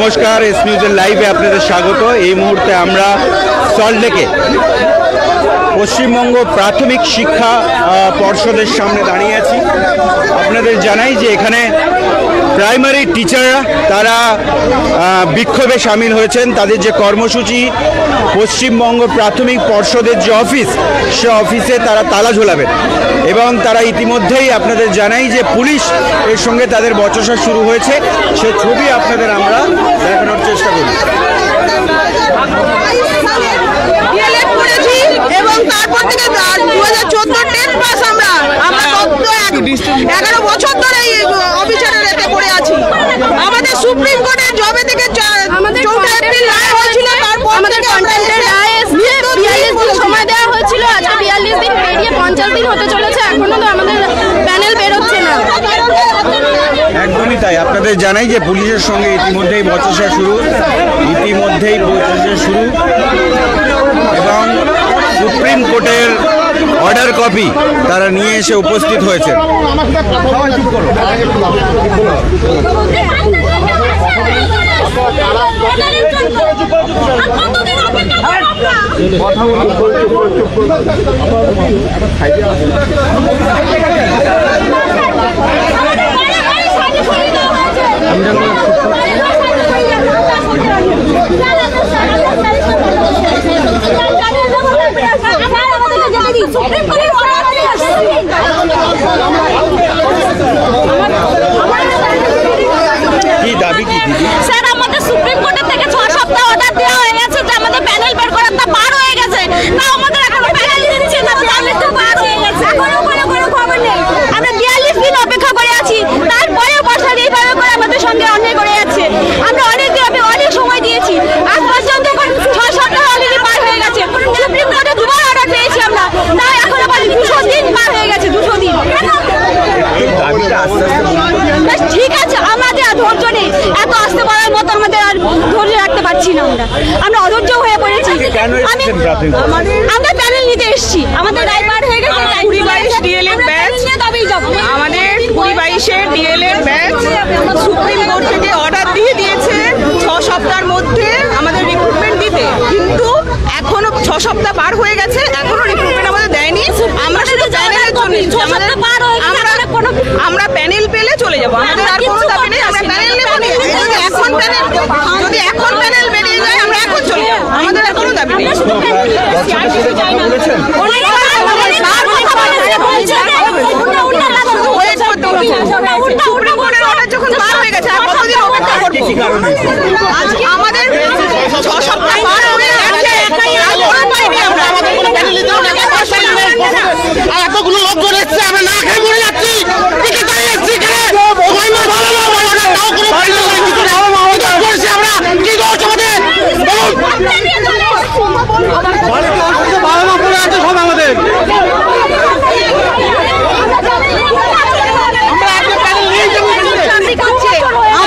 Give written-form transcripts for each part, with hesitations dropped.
নমস্কার, এস নিউজের লাইভে আপনাদের স্বাগত। এই মুহূর্তে আমরা সল্টলেকে পশ্চিমবঙ্গ প্রাথমিক শিক্ষা পর্ষদের সামনে দাঁড়িয়ে আছি। আপনাদের জানাই যে এখানে প্রাইমারি টিচাররা তারা বিক্ষোভে সামিল হয়েছেন। তাদের যে কর্মসূচি, পশ্চিমবঙ্গ প্রাথমিক পর্ষদের যে অফিস, সে অফিসে তারা তালা ঝোলাবেন এবং তারা ইতিমধ্যেই আপনাদের জানাই যে পুলিশ এর সঙ্গে তাদের বচসা শুরু হয়েছে। সে ছবি আপনাদের আমরা দেখানোর চেষ্টা করি। এবং তারপর থেকে 2014 10 পাস আমরা 11 বছর ধরে এই অফিসারের রেটে পড়ে আছি। আমাদের সুপ্রিম কোর্টের জবে থেকে 14 এপ্রিল রায় হয়েছিল, তারপর আমাদের কন্টেন্টের রায় 42 দিন সময় দেওয়া হয়েছিল। আজকে 42 দিন পেরিয়ে 50 দিন হতে চলেছে, এখনো তো আমাদের প্যানেল বেরোচ্ছে না। একদমই তাই। আপনাদের জানাই যে পুলিশের সঙ্গে ইতিমধ্যেই বচসা শুরু এবং সুপ্রিম কোর্টের অর্ডার কপি তারা নিয়ে এসে উপস্থিত হয়েছে। কি দাবি কি দিদি? স্যার, আমাদের সুপ্রিম কোর্টের থেকে 6 সপ্তাহ অর্ডার দেওয়া হয়ে গেছে যে আমাদের প্যানেল বের করার, তা পার হয়ে গেছে না, আমাদের এখনো প্যানেল দিচ্ছে না, প্যানেল তো পার হয়ে গেছে, এখনো কোনো খবর নেই। আমরা 42 দিন অপেক্ষা করে আছি, তারপরেও বর্ষা এইভাবে করে আমাদের সঙ্গে অন্যায় করে যাচ্ছে। আমরা অনেক সময় দিয়েছি, আজ পর্যন্ত 6 সপ্তাহ অলরেডি পার হয়ে গেছে। সুপ্রিম কোর্টে দুবার অর্ডার পেয়েছি আমরা, তাই এখন আবার 200 দিন পার হয়ে গেছে। 200 দিন ঠিক আছে, আমাদের আর ধৈর্য নেই, এত আসতে পারার মতো আমাদের আর ধৈর্য রাখতে পারছি না। আমরা অধৈর্য হয়ে পড়েছি। আমরা প্যানেল নিতে এসেছি, আমাদের রায় পার হয়ে গেছে। 20-22 ডিএলএড ব্যাচ, আমাদের 20-22 ডিএলএড ব্যাচ সুপ্রিম কোর্ট থেকে অর্ডার দিয়ে দিয়েছে 6 সপ্তাহের মধ্যে আমাদের রিক্রুটমেন্ট দিতে, কিন্তু এখনো 6 সপ্তাহ পার হয়ে গেছে, এখনো রিক্রুটমেন্ট আমাদের দেয়নি। আমরা শুধু প্যানেলের জন্য আমরা প্যানেল পেলে চলে যাবো, আমাদের আর কোনো দাবি নেই। আমরা প্যানেল নেব না, যদি এখন প্যানেল বেরিয়ে যায় আমরা এখন চলে যাবো, আমাদের আর কোনো দাবি নেই। যখন পার হয়ে গেছে আর কতদিন অপেক্ষা করবো? আমাদের 6 সপ্তাহ পার হয়ে গেছে, এতগুলো লোকজন এসছে, আমরা না খেয়ে মরে যাচ্ছি।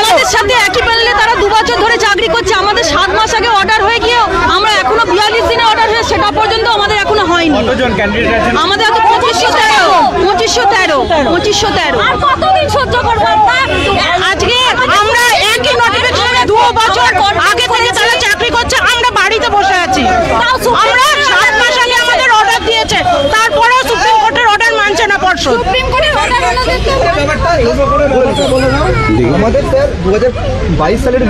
আমাদের সাথে একই প্যানেলে তারা 2 বছর ধরে চাকরি করছে। আমাদের 7 মাস আগে অর্ডার হয়ে গিয়েও আমরা এখনো 42 দিনে অর্ডার হয়ে সেটা পর্যন্ত আমাদের এখনো হয়নি। আমাদের 2513 আর কতদিন সহ্য করবো? আজকে আমরা একই নোটিফিকেশনে 2 বছর আগে থেকে তারা চাকরি করছে, আমরা বাড়িতে বসে আছি। আমরা 7 মাস আগে আমাদের অর্ডার দিয়েছে, তারপরেও সুপ্রিম কোর্টের অর্ডার মানছে না পর্ষদ। সুপ্রিম কোর্টের অর্ডার আমাদের স্যার 2022 সালের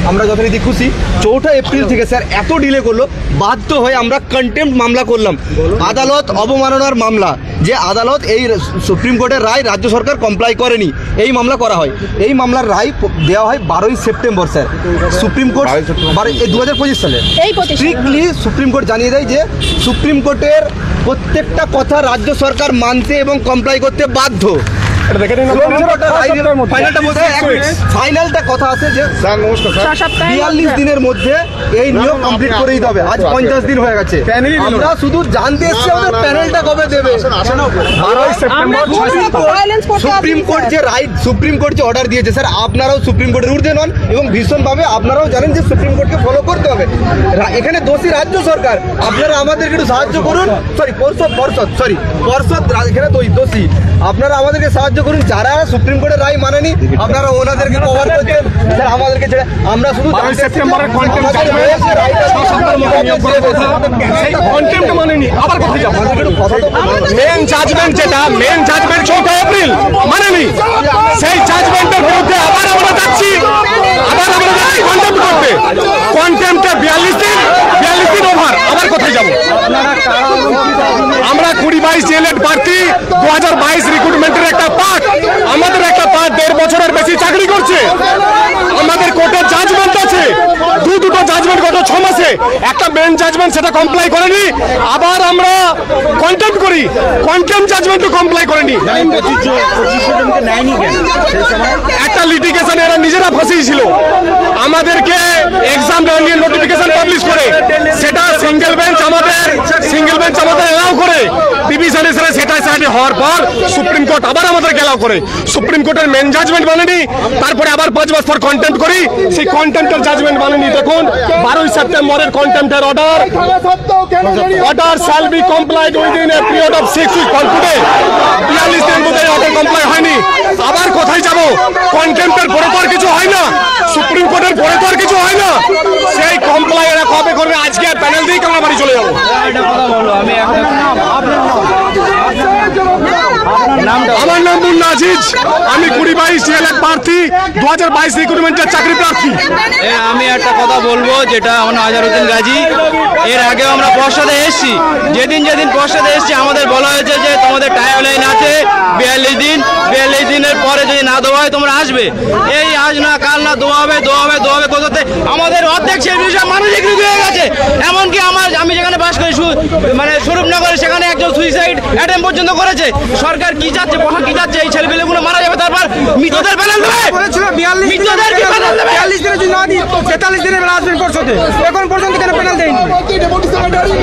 আমরা যথারীতি খুশি। 4 এপ্রিল থেকে স্যার এত ডিলে করলো, বাধ্য হয়ে আমরা কন্টেম্পট মামলা করলাম, আদালত অবমাননার মামলা। যে আদালত এই সুপ্রিম কোর্টের রায় রাজ্য সরকার কমপ্লাই করেনি, এই মামলা করা হয়। এই মামলার রায় দেওয়া হয় 12ই সেপ্টেম্বর স্যার। সুপ্রিম কোর্ট 2025 সালে স্ট্রিক্টলি সুপ্রিম কোর্ট জানিয়ে দেয় যে সুপ্রিম কোর্টের প্রত্যেকটা কথা রাজ্য সরকার মানতে এবং কমপ্লাই করতে বাধ্য। ফাইনালটা কথা আছে যে 42 দিনের মধ্যে এই নিয়োগ কমপ্লিট করে দিতে হবে। আজ 50 দিন হয়ে গেছে, আমরা শুধু জানতে এসেছি আমাদের প্যানেলটা কবে দেবে। সুপ্রিম কোর্ট যে রাইট, সুপ্রিম কোর্ট যে অর্ডার দিয়েছে স্যার, আপনারাও সুপ্রিম কোর্টের ঊর্ধ্বে নন এবং ভীষণভাবে আপনারাও জানেন যে সুপ্রিম কোর্টকে ফলো করতে হবে। এখানে দোষী রাজ্য সরকার, আপনারা আমাদেরকে একটু সাহায্য করুন। পর্ষদ এখানে দোষী, আপনারা আমাদেরকে সাহায্য করুন, যারা সুপ্রিম কোর্টের রায় মানেনি আপনারা ওনাদেরকে কভার করছেন, স্যার আমাদেরকে ছেড়ে আমরা শুধু সেপ্টেম্বরের কন্টেম্পট মানেনি। আবার কোথায় যাবো? মেন জাজমেন্ট যেটা মেন জাজমেন্ট 4 এপ্রিল মানেনি, সেই জাজমেন্টের বিরুদ্ধে আবার আমরা যাচ্ছি কন্টেম্পট করতে। কন্টেম্পটে 42 দিন ওভার। আবার কোথায় যাবো? আমরা 20-22 ডিএলএড প্রার্থী 2022 রিক্রুটমেন্টের একটা পার্ট, আমাদের একটা পার্ট 1.5 বছরের বেশি চাকরি করছে। আমাদের কোর্টের জাজমেন্ট আছে, দুটো জাজমেন্ট গত 6 মাসে, একটা মেন জাজমেন্ট সেটা কমপ্লাই করেনি, আবার আমরা কন্টেম্পট করি, কন্টেম্পট জাজমেন্টও কমপ্লাই করেনি। একটা লিটিগেশন এরা নিজেরা ফসিয়েছিল, আমাদেরকে এক্সাম নিয়ে নোটিফিকেশন পাবলিশ করে সেটা সিঙ্গেল বেঞ্চ আমাদের এলাও করে, ডিভিশনে সেটা হওয়ার পর সুপ্রিম কোর্ট আবার আমাদেরকে এলাও করে। সুপ্রিম কোর্টের মেন জাজমেন্ট মানেনি, তারপরে আবার 5 বছর কন্টেম্পট করি, সেই কন্টেম্পটের জাজমেন্ট মানেনি। দেখুন 12 সেপ্টেম্বরের কন্টেম্পটের order shall be complied within a period of 6 week. কলকুটে 42 দিন মধ্যে অর্ডার কমপ্লাই হয়নি। আবার কোথায় যাব? কন্টেম্পটের পরে তো আর কিছু হয় না, সুপ্রিম কোর্টের পরে তো আর কিছু হয় না, সেই কমপ্লাই এরা কবে করবে? আজকে প্যানেল দিয়েই আমরা বাড়ি চলে যাবো। আমার নাম মুন্না আজিজ, আমি 20-22 ডিএলএড প্রার্থী, 2022 রিক্রুটমেন্টের চাকরি প্রার্থী। আমি একটা কথা বলবো, যেটা আমার আজহারউদ্দিন গাজী, এর আগেও আমরা পর্ষদে এসেছি, যেদিন পর্ষদে এসেছি আমাদের বলা হয়েছে যে তোমাদের টাইম লাইন আছে 42 দিনের পরে যদি না দেওয়া হয় তোমরা আসবে। এই আজ না কাল না দোয়া হবে কোথাতে আমাদের অর্ধেক সেই বিষয়ে মানসিক রোগী হয়ে গেছে। এমনকি আমি যেখানে বাস করি মানে স্বরূপনগরে, সেখানে একজন সুইসাইড অ্যাটেম্প পর্যন্ত করেছে। সরকার কি চাচ্ছে, প্রশাসন কি চাচ্ছে? এই ছেলেপেলেগুলো মারা যাবে, তারপর মৃতদের প্যানেল দেবে। মৃতদের কি প্যানেল দেবে? 42 দিনে যদি না দিই 43 দিনে আসবেন পর্ষদে, এখন পর্যন্ত কেন প্যানেল দেয়নি?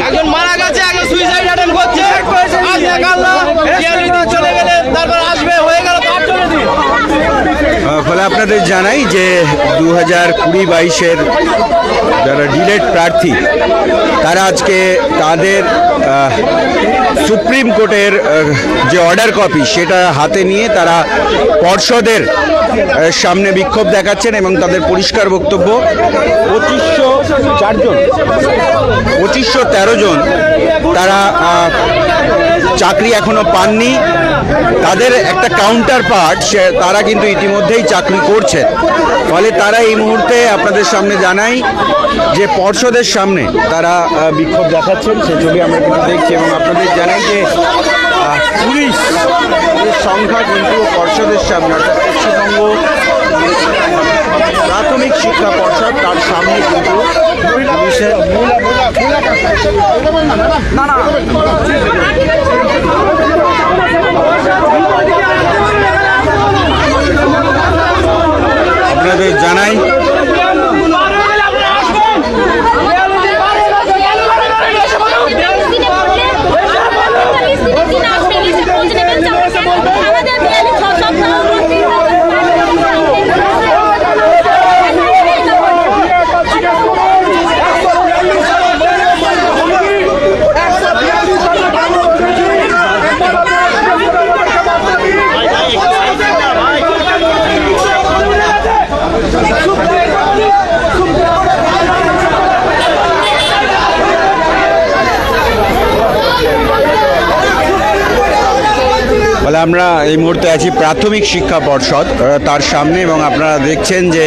একজন মারা গেছে, একজন সুইসাইড অ্যাটেম্প করছে, আজ না কাল না 42 দিন চলে গেলে তারপর আসবে, হয়ে গেল 48 দিন। ফলে আপনাদের জানাই যে 2020-22-এর যারা ডিলেট প্রার্থী তারা আজকে তাদের সুপ্রিম কোর্টের যে অর্ডার কপি সেটা হাতে নিয়ে তারা পর্ষদের সামনে বিক্ষোভ দেখাচ্ছেন এবং তাদের পরিষ্কার বক্তব্য 2513 জন তারা চাকরি এখনো পাননি। তাদের একটা কাউন্টার পার্ট তারা কিন্তু ইতিমধ্যেই চাকরি করছে। ফলে তারা এই মুহূর্তে আপনাদের সামনে জানাই যে পর্ষদের সামনে তারা বিক্ষোভ দেখাচ্ছেন, সে ছবি আমরা কিন্তু দেখছি। এবং আপনাদের জানাই যে পুলিশ সংখ্যা কিন্তু পর্ষদের সামনে, অর্থাৎ পশ্চিমবঙ্গ প্রাথমিক শিক্ষা পর্ষদ, তার সামনে কিন্তু পুলিশের আপনাদের জানাই বলে আমরা এই মুহূর্তে আছি প্রাথমিক শিক্ষা পর্ষদ তার সামনে। এবং আপনারা দেখছেন যে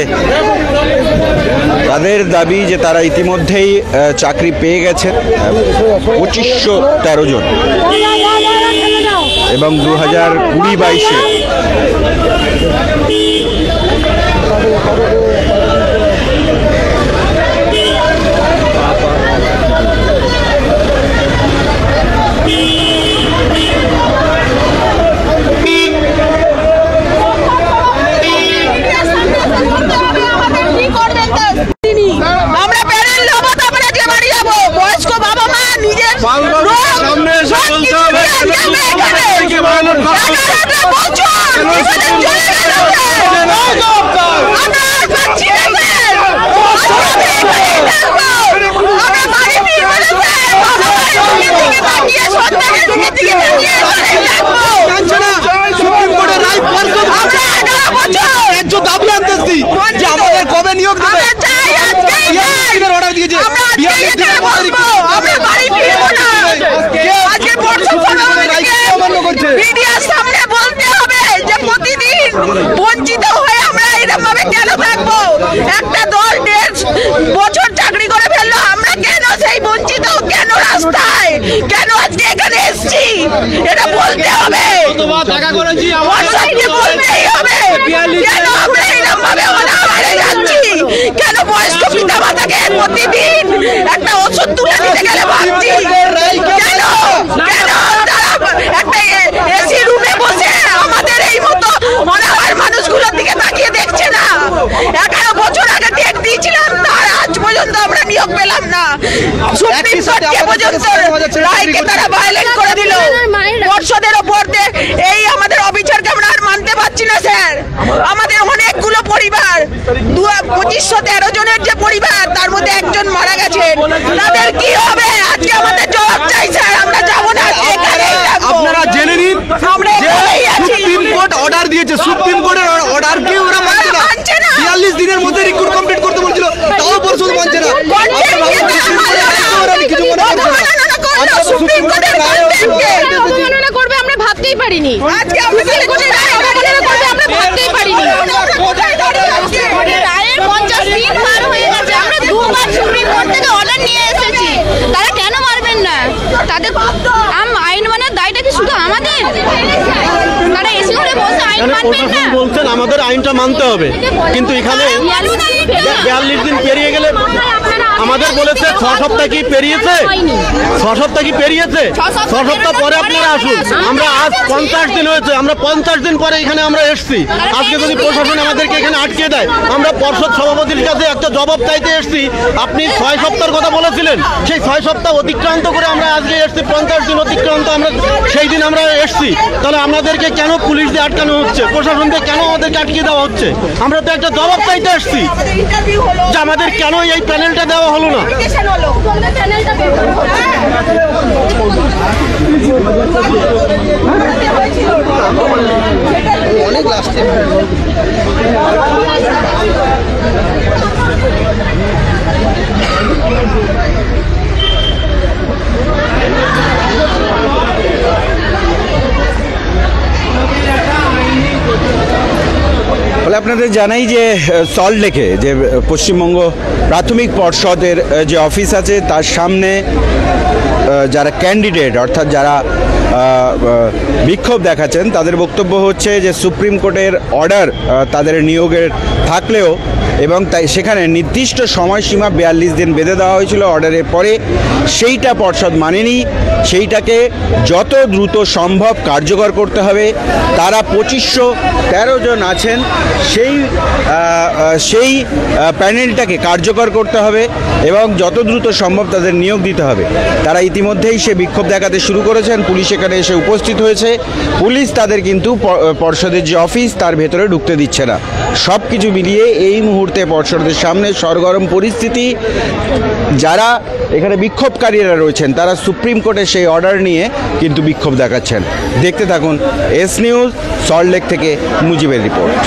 তাদের দাবি যে তারা ইতিমধ্যেই চাকরি পেয়ে গেছেন 2513 জন এবং 2020-22-এ আমরা প্যানেল নেবো, তারপরে আজকে বাড়ি যাবো। বয়স্ক বাবা মা নিজের সামনে এসে বলতে হবে চলে গেল এটা বলতে হবে, দেখা করেছি পর্ষদকে বলতেই হবে। কেন আমরা এরকম ভাবে অনাহারে যাচ্ছি? কেন বয়স্ক পিতা মাতাকে প্রতিদিন একটা ওষুধ তুলে দিতে গেলে ভাবছি কেন তারা একটা এসি রুমে বসে আমাদের এই মতো অনাহার মানুষগুলোর দিকে তাকিয়ে দেখছে না? 11 বছর আগে ডেট দিয়েছিলাম, তার আজ পর্যন্ত আমরা নিয়োগ পেলাম না। সুপ্রিম কোর্টকে পর্যন্ত রায়কে তারা ভায়োলেট করে দিল। পর্ষদের ওপর এই আমাদের অবিচারকে আমরা আর মানতে পারছি না স্যার। আমাদের অনেকগুলো পরিবার, 2513 জনের যে পরিবার, তার মধ্যে একজন মারা গেছেন, তাদের কি হবে? আজকে আমাদের জবাব চাই স্যার, আমরা যাবো না। আপনারা জেনে নিন আমরা যে সুপ্রিম কোর্ট অর্ডার দিয়েছে, সুপ্রিম কোর্টের অর্ডারকে ওরা মানছে না। 42 দিনের মধ্যে রিক্রুট কমপ্লিট করতে বলছিল, তাও পর্ষদ মানছে না। সুপ্রিম কোর্টের অবমাননা করবে আমরা ভাবতেই পারিনি। আজকে আমরা অবমাননা করবে আমরা ভাবতেই পারিনি। রায়ের 50 দিন পার হয়ে গেছে, আমরা 2 বার সুপ্রিম কোর্ট থেকে অর্ডার নিয়ে এসেছি। তারা কেন মারবেন না? তাদের আইন মানার দায়টা কি শুধু আমাদের? তারা এসে করে বসে আইন মানবেন না? বলছেন আমাদের আইনটা মানতে হবে, কিন্তু এখানে 42 দিন পেরিয়ে গেলে আমাদের বলেছে 6 সপ্তাহ কি পেরিয়েছে? 6 সপ্তাহ কি পেরিয়েছে? 6 সপ্তাহ পরে আপনারা আসুন। আমরা আজ 50 দিন হয়েছে, আমরা 50 দিন পরে এখানে আমরা এসছি। আজকে যদি প্রশাসন আমাদেরকে এখানে আটকে দেয়, আমরা পর্ষদ সভাপতির কাছে একটা জবাব চাইতে এসছি। আপনি 6 সপ্তাহের কথা বলেছিলেন, সেই 6 সপ্তাহ অতিক্রান্ত করে আমরা আজকে এসছি। 50 দিন অতিক্রান্ত আমরা সেই দিন আমরা এসছি। তাহলে আমাদেরকে কেন পুলিশ দিয়ে আটকানো হচ্ছে? প্রশাসনকে কেন আমাদেরকে আটকে দেওয়া হচ্ছে? আমরা তো একটা জবাব চাইতে এসছি যে আমাদের কেন এই প্যানেলটা দেওয়া হলো না। অনেক লাস্টে বলে আপনাদের জানাই যে সল্টলেকে যে পশ্চিমবঙ্গ প্রাথমিক পর্ষদের যে অফিস আছে, তার সামনে যারা ক্যান্ডিডেট অর্থাৎ যারা বিক্ষোভ দেখাচ্ছেন, তাদের বক্তব্য হচ্ছে যে সুপ্রিম কোর্টের অর্ডার তাদের নিয়োগের থাকলেও এবং তাই সেখানে নির্দিষ্ট সময়সীমা 42 দিন বেঁধে দেওয়া হয়েছিল অর্ডারের পরে, সেইটা পর্ষদ মানেনি। সেইটাকে যত দ্রুত সম্ভব কার্যকর করতে হবে। তারা 2513 জন আছেন, সেই প্যানেলটাকে কার্যকর করতে হবে এবং যত দ্রুত সম্ভব তাদের নিয়োগ দিতে হবে। তারা ইতিমধ্যেই সে বিক্ষোভ দেখাতে শুরু করেছেন। পুলিশ এখানে এসে উপস্থিত হয়েছে। পুলিশ তাদের কিন্তু পর্ষদের যে অফিস তার ভেতরে ঢুকতে দিচ্ছে না। সব কিছু মিলিয়ে এই মুহূর্তে পর্ষদের সামনে সরগরম পরিস্থিতি। যারা এখানে বিক্ষোভকারীরা রয়েছেন তারা সুপ্রিম কোর্টের সেই অর্ডার নিয়ে কিন্তু বিক্ষোভ দেখাচ্ছেন। দেখতে থাকুন এস নিউজ, সল্টলেক থেকে মুজিবের রিপোর্ট।